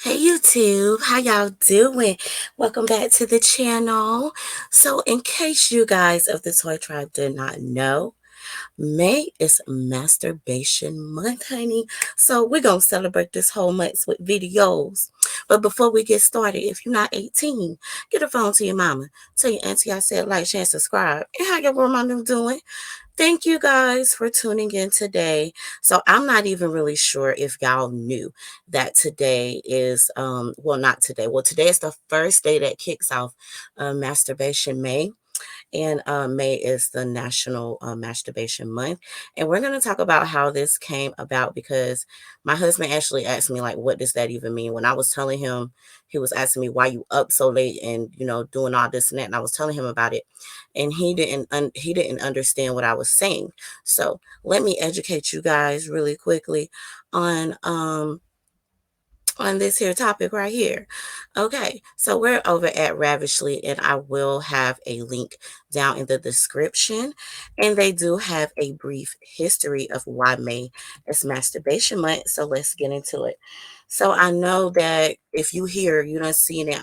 Hey YouTube, how y'all doing? Welcome back to the channel. So in case you guys of the Toy Tribe did not know, May is Masturbation Month, honey. So we're going to celebrate this whole month with videos. But before we get started, if you're not 18, get a phone to your mama. Tell your auntie I said like, share, and subscribe. And how your grandma doing? Thank you guys for tuning in today. So I'm not even really sure if y'all knew that today is well, not today. Well, today is the first day that kicks off Masturbation May. And May is the National Masturbation Month. And we're going to talk about how this came about because my husband actually asked me, like, what does that even mean? When I was telling him, he was asking me, why you up so late and, doing all this and that. And I was telling him about it. And he didn't understand what I was saying. So let me educate you guys really quickly on this here topic right here. Okay, so we're over at Ravishly, and I will have a link down in the description. And they do have a brief history of why May is Masturbation Month. So let's get into it. So I know that if you hear, you don't see it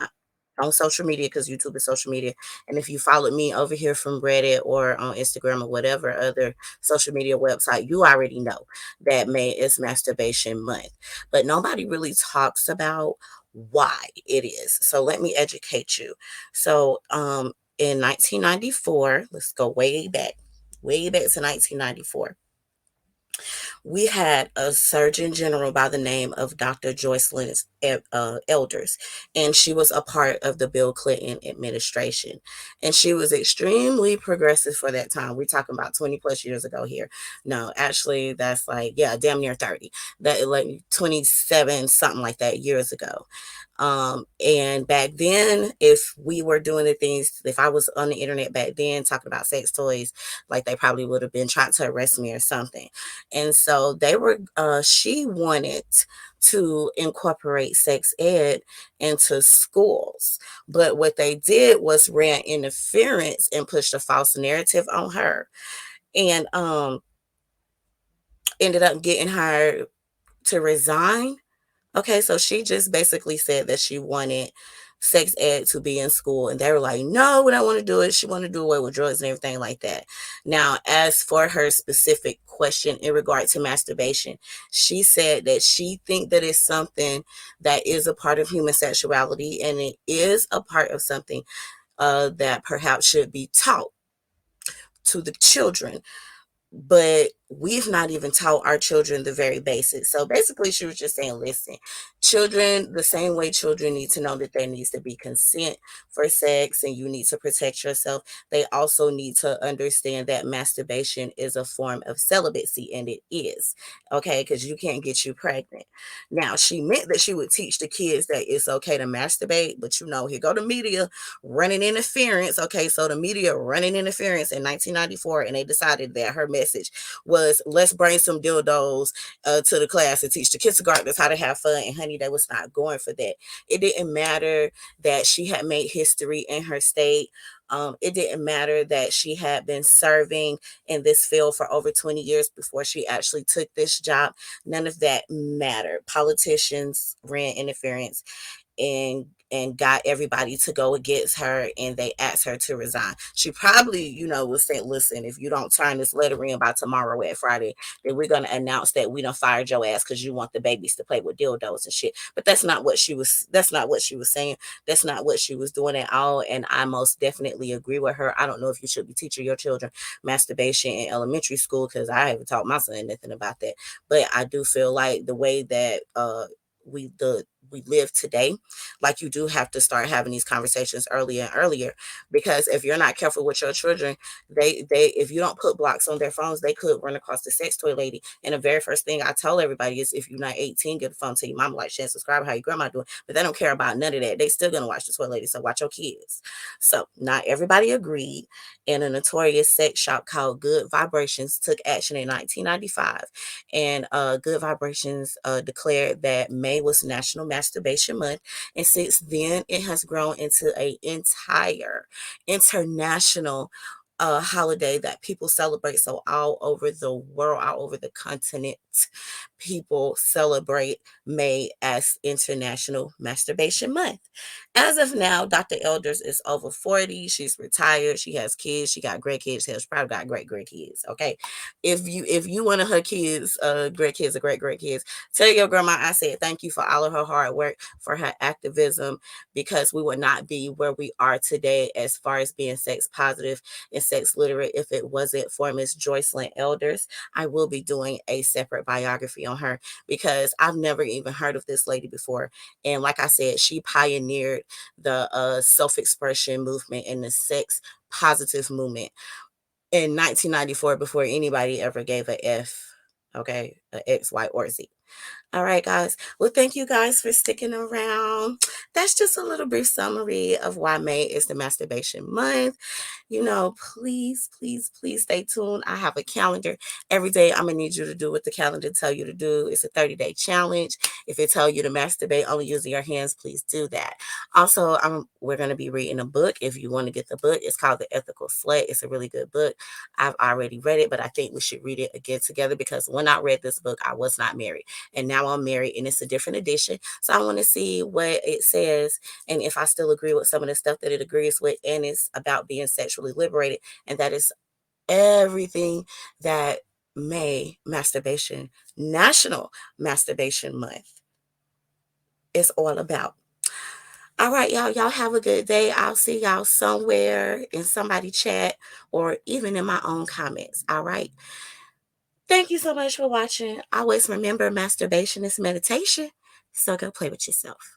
on social media because YouTube is social media. And if you followed me over here from Reddit or on Instagram or whatever other social media website, you already know that May is Masturbation Month. But nobody really talks about why it is. So let me educate you. So in 1994, let's go way back to 1994. We had a Surgeon General by the name of Dr. Joycelyn Elders, and she was a part of the Bill Clinton administration. And she was extremely progressive for that time. We're talking about 20 plus years ago here. No, actually, that's like, yeah, damn near 30. That like 27, something like that years ago. And back then, if we were doing the things, if I was on the internet back then talking about sex toys, like they probably would have been trying to arrest me or something. And so she wanted to incorporate sex ed into schools. But what they did was ran interference and pushed a false narrative on her. And ended up getting her to resign. Okay, so she just basically said that she wanted sex ed to be in school, and they were like, no, we don't want to do it. She wanted to do away with drugs and everything like that. Now, as for her specific question in regard to masturbation, she said that she think that it's something that is a part of human sexuality, and it is a part of something that perhaps should be taught to the children, but we've not even taught our children the very basics. So basically, she was just saying, listen, children, the same way children need to know that there needs to be consent for sex and you need to protect yourself, they also need to understand that masturbation is a form of celibacy, and it is, okay, because you can't get you pregnant. Now, she meant that she would teach the kids that it's okay to masturbate, but here go the media running interference. Okay, so the media running interference in 1994, and they decided that her message was, let's bring some dildos to the class and teach the kindergartners how to have fun. And honey, they was not going for that. It didn't matter that she had made history in her state. It didn't matter that she had been serving in this field for over 20 years before she actually took this job. None of that mattered. Politicians ran interference and got everybody to go against her, and they asked her to resign. She probably, was saying, listen, if you don't turn this letter in by tomorrow at Friday, then we're gonna announce that we done fired your ass because you want the babies to play with dildos and shit. But that's not what she was saying. That's not what she was doing at all. And I most definitely agree with her. I don't know if you should be teaching your children masturbation in elementary school, because I haven't taught my son nothing about that. But I do feel like the way that we live today, like, you do have to start having these conversations earlier and earlier, because if you're not careful with your children, they if you don't put blocks on their phones, they could run across the sex toy lady. And the very first thing I tell everybody is, if you're not 18, get a phone to your mom, like, share, subscribe, how your grandma doing. But they don't care about none of that. They still gonna watch the toy lady, so watch your kids. So not everybody agreed, and a notorious sex shop called Good Vibrations took action in 1995. And Good Vibrations declared that May was National Masturbation Month. And since then, it has grown into a entire international a holiday that people celebrate. So all over the world, all over the continent, people celebrate May as International Masturbation Month. As of now, Dr. Elders is over 40. She's retired. She has kids. She got great kids. She's probably got great kids. Okay. If you one of her kids, great kids or great kids, tell your grandma I said thank you for all of her hard work, for her activism, because we would not be where we are today as far as being sex positive and sex literate if it wasn't for Miss Joycelyn Elders. I will be doing a separate biography on her because I've never even heard of this lady before. And like I said, she pioneered the self-expression movement and the sex positive movement in 1994 before anybody ever gave a F, okay, a X, Y, or Z. All right, guys. Well, thank you guys for sticking around. That's just a little brief summary of why May is the masturbation month. Please stay tuned. I have a calendar. Every day I'm gonna need you to do what the calendar tell you to do. It's a 30-day challenge. If it tell you to masturbate only using your hands, please do that. Also, we're gonna be reading a book. If you want to get the book, it's called The Ethical Slut. It's a really good book. I've already read it, but I think we should read it again together because when I read this book, I was not married. And now I'm married and it's a different edition. So I want to see what it says and if I still agree with some of the stuff that it agrees with. And it's about being sexually liberated. And that is everything that National Masturbation Month is all about. All right, y'all. Y'all have a good day. I'll see y'all somewhere in somebody chat or even in my own comments. All right. Thank you so much for watching. Always remember, masturbation is meditation. So go play with yourself.